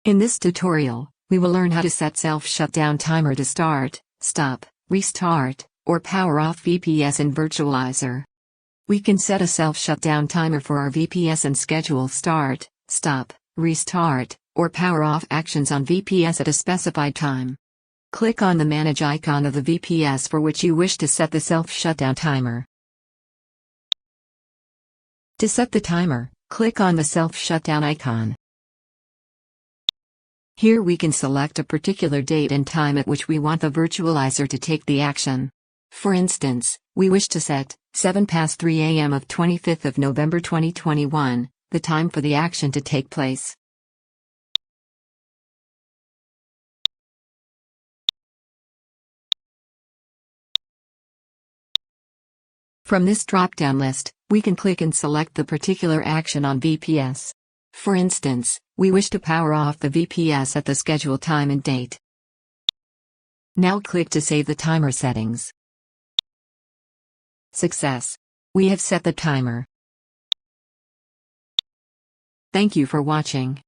In this tutorial, we will learn how to set self-shutdown timer to start, stop, restart, or power off VPS in Virtualizor. We can set a self-shutdown timer for our VPS and schedule start, stop, restart, or power off actions on VPS at a specified time. Click on the Manage icon of the VPS for which you wish to set the self-shutdown timer. To set the timer, click on the self-shutdown icon. Here we can select a particular date and time at which we want the virtualizer to take the action. For instance, we wish to set 3 a.m. of 25th of November 2021, the time for the action to take place. From this drop-down list, we can click and select the particular action on VPS. For instance, we wish to power off the VPS at the scheduled time and date. Now click to save the timer settings. Success! We have set the timer. Thank you for watching.